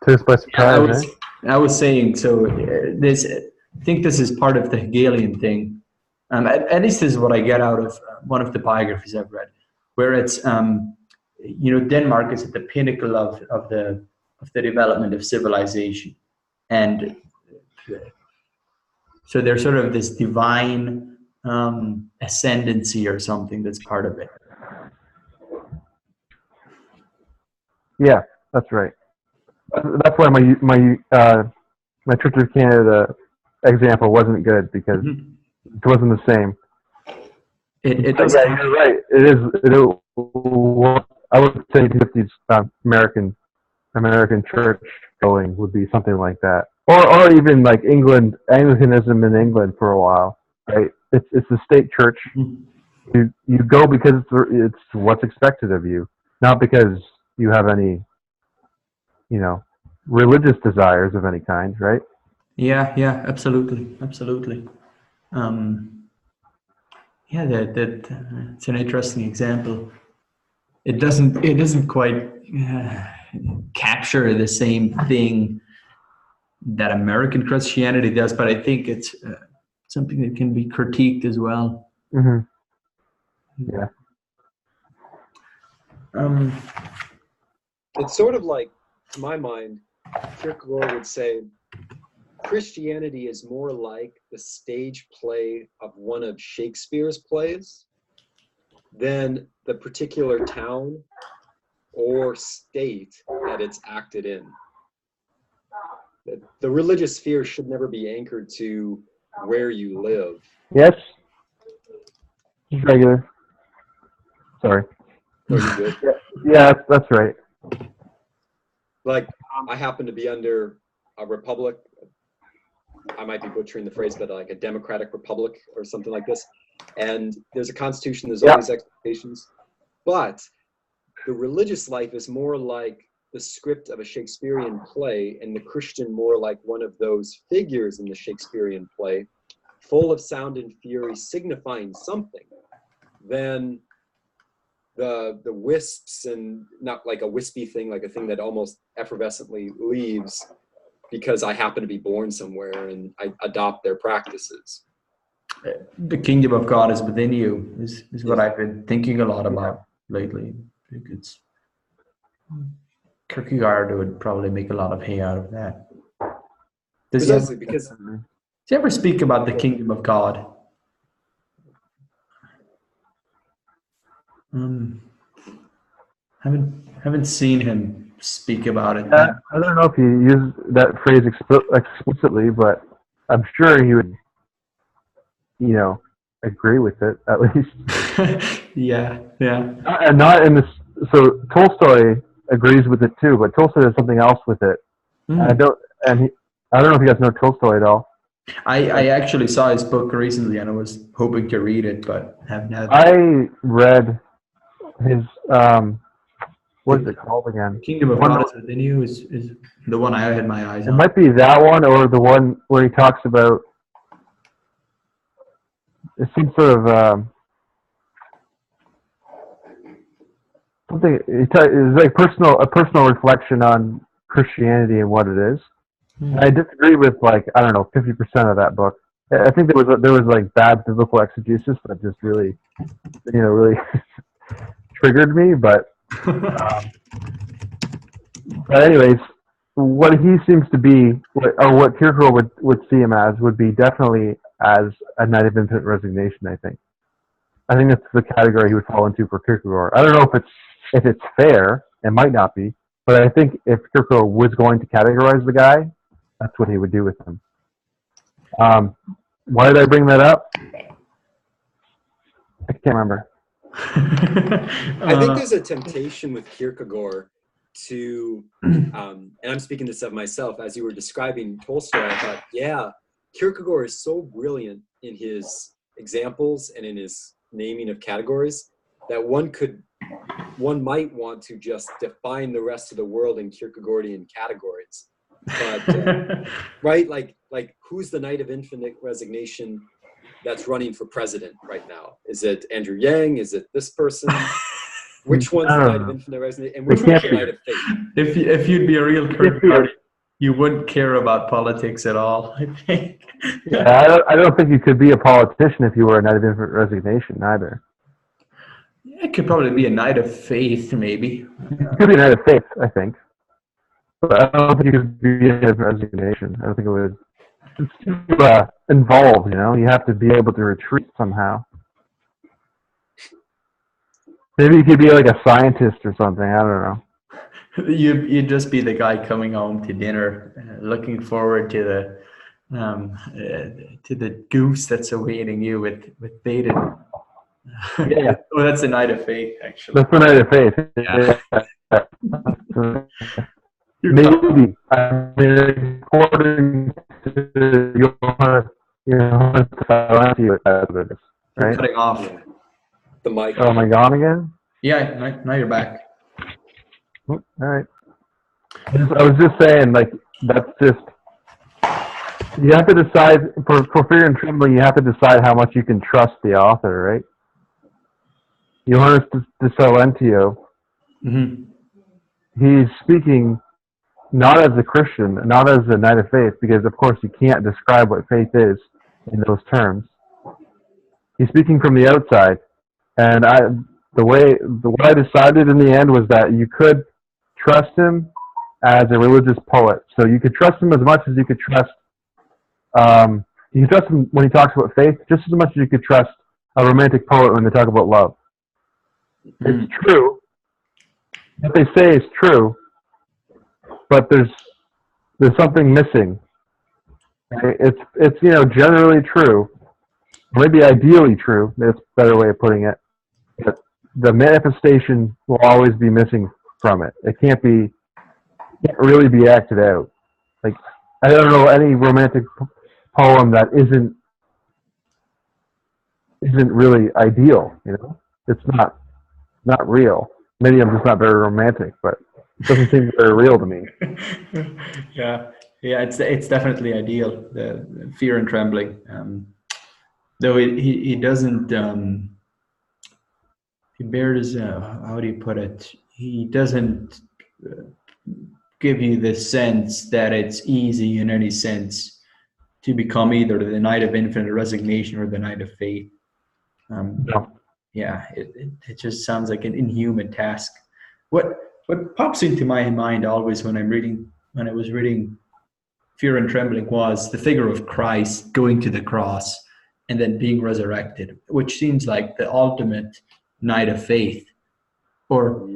took us by Yeah, surprise, I was saying, so this, I think this is part of the Hegelian thing. At least this is what I get out of one of the biographies I've read, where it's, Denmark is at the pinnacle of the development of civilization. And so there's sort of this divine ascendancy or something that's part of it. Yeah, that's right. That's why my Church of Canada example wasn't good, because it wasn't the same. It does. Yeah, you're right. It is. I would say 50s American church going would be something like that, or even like Anglicanism in England for a while, right? It's the state church. You go because it's what's expected of you, not because you have any, religious desires of any kind, right? Yeah, absolutely. Yeah, that it's an interesting example. It doesn't quite capture the same thing that American Christianity does, but I think it's something that can be critiqued as well. Mm-hmm. Yeah. It's sort of like, to my mind, Kierkegaard would say, Christianity is more like the stage play of one of Shakespeare's plays than the particular town or state that it's acted in. The religious sphere should never be anchored to where you live. Yes. Just regular. Sorry. No, you're good. Yeah, that's right. Like, I happen to be under a republic. I might be butchering the phrase, but like a democratic republic or something like this. And there's a constitution, there's all these expectations. But the religious life is more like the script of a Shakespearean play, and the Christian more like one of those figures in the Shakespearean play, full of sound and fury, signifying something. Then the wisps, and not like a wispy thing, like a thing that almost effervescently leaves because I happen to be born somewhere and I adopt their practices. The kingdom of God is within you is what I've been thinking a lot about lately. I think it's Kierkegaard would probably make a lot of hay out of that. Does he ever speak about the kingdom of God? Haven't seen him speak about it. I don't know if he used that phrase explicitly, but I'm sure he would, agree with it at least. Yeah. And not in this. So Tolstoy agrees with it too, but Tolstoy does something else with it. I don't know if you guys know Tolstoy at all. I actually saw his book recently, and I was hoping to read it, but haven't had. I read his what is it called again? Kingdom of God is within you is the one I had my eyes on. It might be that one, or the one where he talks about some sort of something. It's like a personal reflection on Christianity and what it is. And I disagree with 50% of that book. I think there was like bad biblical exegesis that just really triggered me. But anyways, what he seems to be, or what Kierkegaard would see him as, would be definitely as a night of infinite resignation. I think that's the category he would fall into for Kierkegaard. I don't know if it's fair. It might not be, but I think if Kierkegaard was going to categorize the guy, that's what he would do with him. Why did I bring that up? I can't remember. I think there's a temptation with Kierkegaard to, and I'm speaking this of myself, as you were describing Tolstoy, I thought, yeah, Kierkegaard is so brilliant in his examples and in his naming of categories that one might want to just define the rest of the world in Kierkegaardian categories. But right, like who's the knight of infinite resignation that's running for president right now? Is it Andrew Yang? Is it this person? Which one's the Knight of Infinite Resignation, and which one's the Knight of Faith? If you'd be a real Kierkegaard, you wouldn't care about politics at all, I think. Yeah, I don't think you could be a politician if you were a Knight of Infinite Resignation either. It could probably be a Knight of Faith, maybe. You could be a Knight of Faith, I think. But I don't think you could be a Knight of Resignation. I don't think it would. It's too involved, you know? You have to be able to retreat somehow. Maybe you could be like a scientist or something. I don't know. You'd just be the guy coming home to dinner, looking forward to the goose that's awaiting you with bated. Yeah. Well, that's a Knight of Faith, actually. That's the Knight of Faith. Yeah. Maybe. I mean, according to Johannes Valentine, right? Cutting off. Yeah. The mic. Oh, am I gone again? Yeah, now you're back. All right. I was just saying, like, that's just, you have to decide, for Fear and Trembling, you have to decide how much you can trust the author, right? Johannes de Salentio, he's speaking not as a Christian, not as a Knight of Faith, because of course you can't describe what faith is in those terms. He's speaking from the outside, and the way I decided in the end was that you could trust him as a religious poet. So you could trust him as much as you could trust. You can trust him when he talks about faith, just as much as you could trust a romantic poet when they talk about love. It's true. What they say is true, but there's something missing. It's generally true, maybe ideally true. That's a better way of putting it. But the manifestation will always be missing from it. It can't really be acted out. Like, I don't know any romantic poem that isn't really ideal. It's not real. Maybe I'm just not very romantic, but it doesn't seem very real to me. Yeah, it's definitely ideal. The Fear and Trembling, though he doesn't. He bears. How do you put it? He doesn't give you the sense that it's easy in any sense to become either the Knight of Infinite Resignation or the Knight of Faith. No. Yeah, it just sounds like an inhuman task. What pops into my mind always when I was reading Fear and Trembling was the figure of Christ going to the cross and then being resurrected, which seems like the ultimate Knight of Faith, or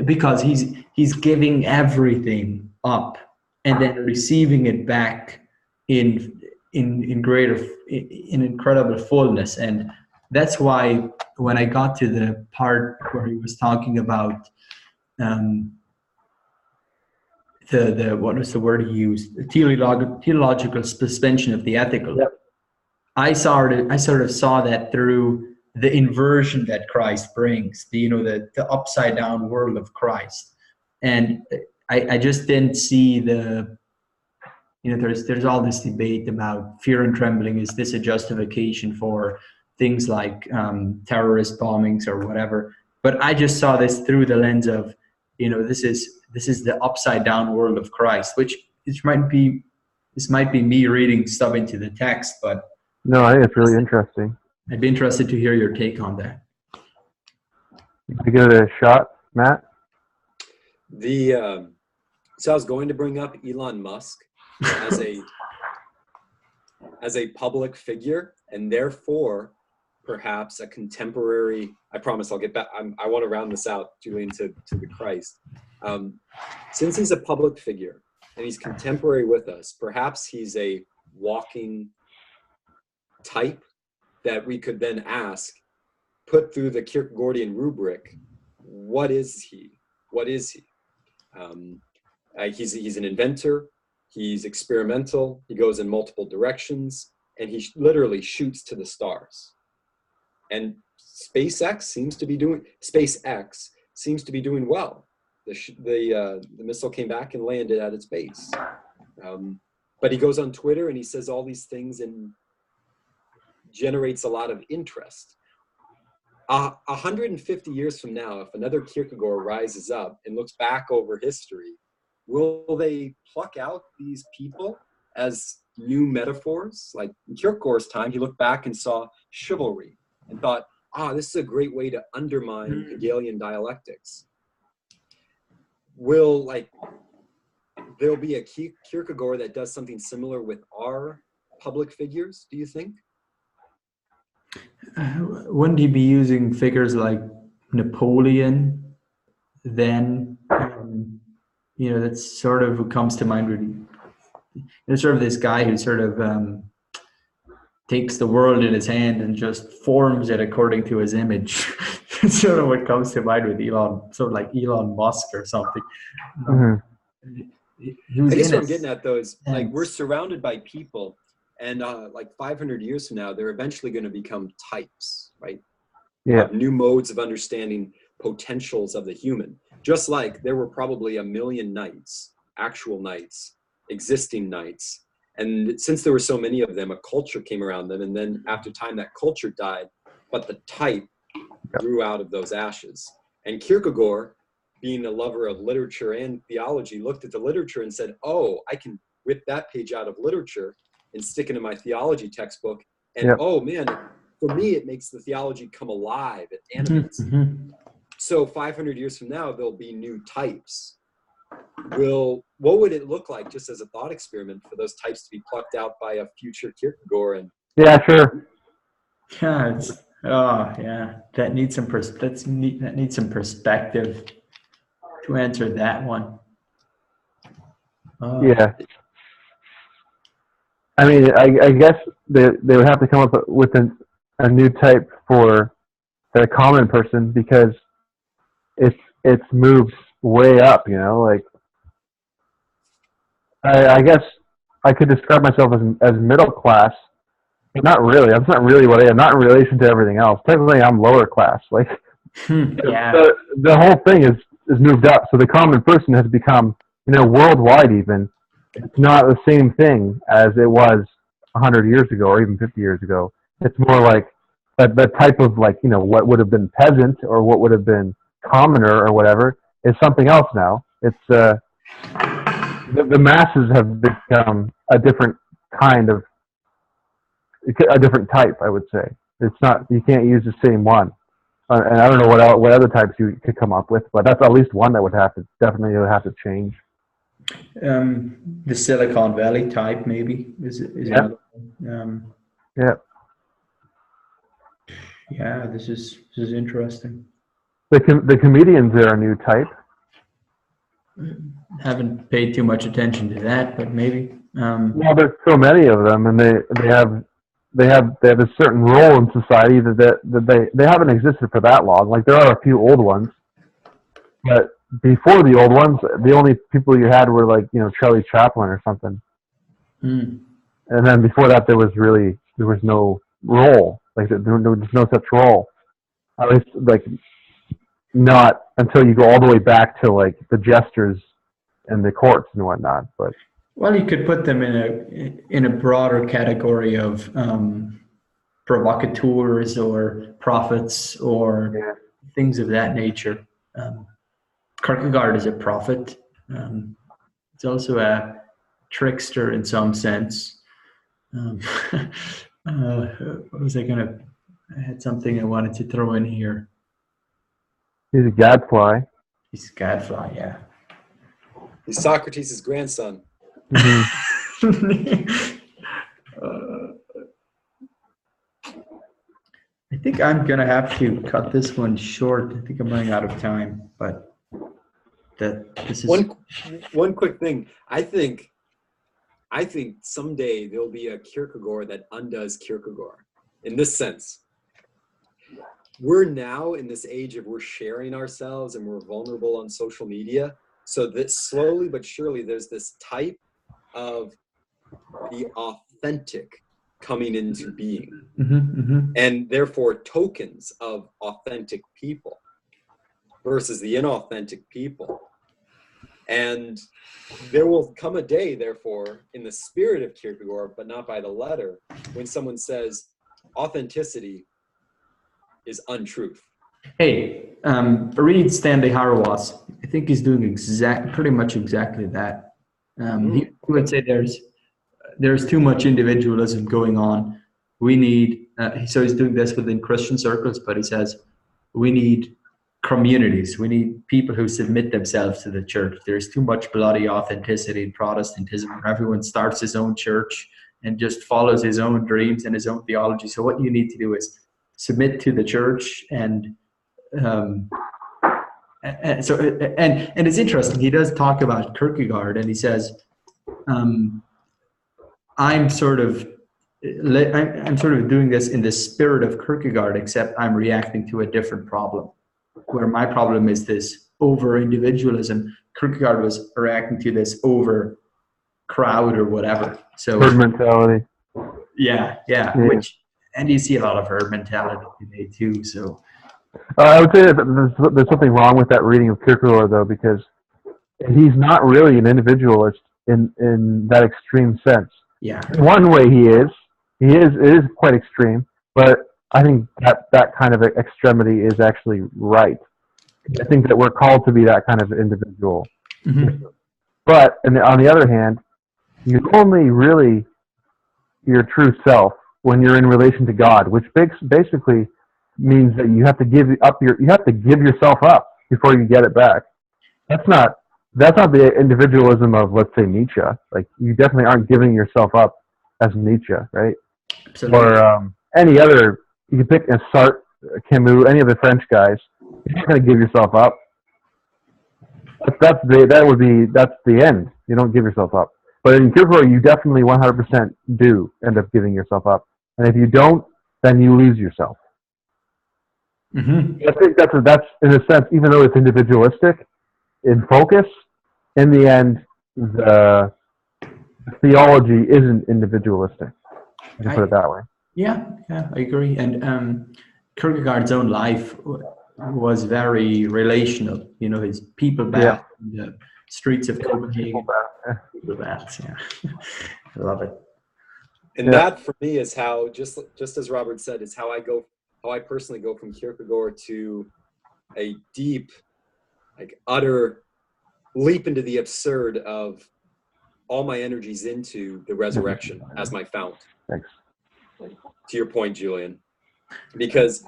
because he's giving everything up and then receiving it back in incredible fullness. And that's why when I got to the part where he was talking about the what was the word he used? The teleological suspension of the ethical. Yep. I sort of saw that through the inversion that Christ brings, the upside down world of Christ. And I just didn't see there's all this debate about Fear and Trembling. Is this a justification for things like terrorist bombings or whatever? But I just saw this through the lens of, this is the upside down world of Christ, which might be me reading stuff into the text, but no, I think it's really interesting. I'd be interested to hear your take on that. You can give it a shot, Matt. So I was going to bring up Elon Musk as a public figure, and therefore perhaps a contemporary. I promise I'll get back. I want to round this out, Julian, to the Christ. Since he's a public figure and he's contemporary with us, perhaps he's a walking type that we could then ask, put through the Kierkegaardian rubric, what is he? What is he? He's an inventor. He's experimental. He goes in multiple directions, and he literally shoots to the stars. And SpaceX seems to be doing well. The missile came back and landed at its base. But he goes on Twitter and he says all these things and generates a lot of interest. 150 years from now, if another Kierkegaard rises up and looks back over history, will they pluck out these people as new metaphors? Like in Kierkegaard's time, he looked back and saw chivalry and thought, this is a great way to undermine Hegelian dialectics. Will there'll be a Kierkegaard that does something similar with our public figures, do you think? Wouldn't he be using figures like Napoleon then? That's sort of who comes to mind really. There's sort of this guy who sort of takes the world in his hand and just forms it according to his image. It's sort of what comes to mind with Elon, sort of like Elon Musk or something. He was I guess in what I'm his getting at though is like sense. we're surrounded by people, and like 500 years from now, they're eventually going to become types, right? Yeah. Of new modes of understanding potentials of the human. Just like there were probably 1 million knights, actual knights, existing knights. And since there were so many of them, a culture came around them. And then after time, that culture died, but the type grew out of those ashes. And Kierkegaard, being a lover of literature and theology, looked at the literature and said, I can rip that page out of literature and stick it in my theology textbook. And oh man, for me, it makes the theology come alive. It animates. So 500 years from now, there'll be new types. What would it look like, just as a thought experiment, for those types to be plucked out by a future Kierkegaard? And Yeah, sure. That needs some that needs some perspective to answer that one. Yeah. I mean, I guess they would have to come up with a new type for the common person, because it's moved way up, like I guess I could describe myself as middle class, but not really. That's not really what I am. Not in relation to everything else. Technically, I'm lower class. Like the whole thing is moved up. So the common person has become, worldwide even. It's not the same thing as it was 100 years ago or even 50 years ago. It's more like that type of what would have been peasant or what would have been commoner or whatever is something else now. It's the masses have become a different kind of, a different type, I would say. It's not, you can't use the same one. And I don't know what other types you could come up with, but that's at least one that would definitely have to change. The Silicon Valley type maybe is another one. This is interesting. The comedians are a new type. Haven't paid too much attention to that, but maybe. Well, there's so many of them, and they have a certain role in society that they haven't existed for that long. Like there are a few old ones, but before the old ones, the only people you had were like Charlie Chaplin or something. And then before that, there was no role. Like there was no such role. At least like not until you go all the way back to like the jesters and the courts and whatnot. But you could put them in a broader category of provocateurs or prophets or things of that nature. Kierkegaard is a prophet. It's also a trickster in some sense. What was I had something I wanted to throw in here. He's a gadfly. He's a gadfly, yeah. He's Socrates' grandson. I think I'm going to have to cut this one short. I think I'm running out of time, but this is... One quick thing. I think someday there'll be a Kierkegaard that undoes Kierkegaard. In this sense, we're now in this age of we're sharing ourselves and we're vulnerable on social media. So that slowly but surely there's this type of the authentic coming into being, and therefore tokens of authentic people versus the inauthentic people. And there will come a day, therefore, in the spirit of Kierkegaard, but not by the letter, when someone says authenticity is untruth. Hey, read Stanley Hauerwas. I think he's doing pretty much exactly that. He would say there's too much individualism going on. We need, so he's doing this within Christian circles, but he says we need communities. We need people who submit themselves to the church. There's too much bloody authenticity in Protestantism where everyone starts his own church and just follows his own dreams and his own theology. So what you need to do is submit to the church and it's interesting. He does talk about Kierkegaard, and he says, I'm sort of doing this in the spirit of Kierkegaard, except I'm reacting to a different problem, where my problem is this over individualism. Kierkegaard was reacting to this over crowd or whatever. So herd mentality. Yeah. And you see a lot of herd mentality today too. So I would say that there's something wrong with that reading of Kierkegaard, though, because he's not really an individualist in that extreme sense. Yeah. In one way, it is quite extreme, but I think that kind of extremity is actually right. I think that we're called to be that kind of individual. Mm-hmm. But on the other hand, you're only really your true self when you're in relation to God, which basically means that you have to give yourself up before you get it back. That's not the individualism of, let's say, Nietzsche. Like, you definitely aren't giving yourself up as Nietzsche, right? Absolutely. Or any other, you can pick Sartre, Camus, any of the French guys. You're not going to give yourself up. That's the end. You don't give yourself up. But in Kierkegaard, you definitely 100% do end up giving yourself up. And if you don't, then you lose yourself. Mm-hmm. I think that's in a sense, even though it's individualistic in focus, in the end, the theology isn't individualistic. I can put it that way. Yeah, I agree. And Kierkegaard's own life was very relational. You know, his people bath in the streets of Copenhagen. People baths, yeah. I love it. And that for me is how, just as Robert said, is how I personally go from Kierkegaard to a deep, like, utter leap into the absurd of all my energies into the resurrection as my fount. Thanks. To your point, Julian, because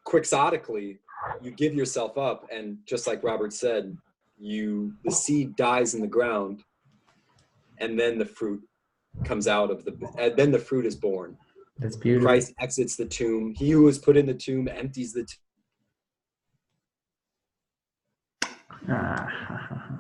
quixotically, you give yourself up, and just like Robert said, the seed dies in the ground, and then the fruit comes out of then the fruit is born. That's beautiful. Christ exits the tomb. He who was put in the tomb empties the tomb.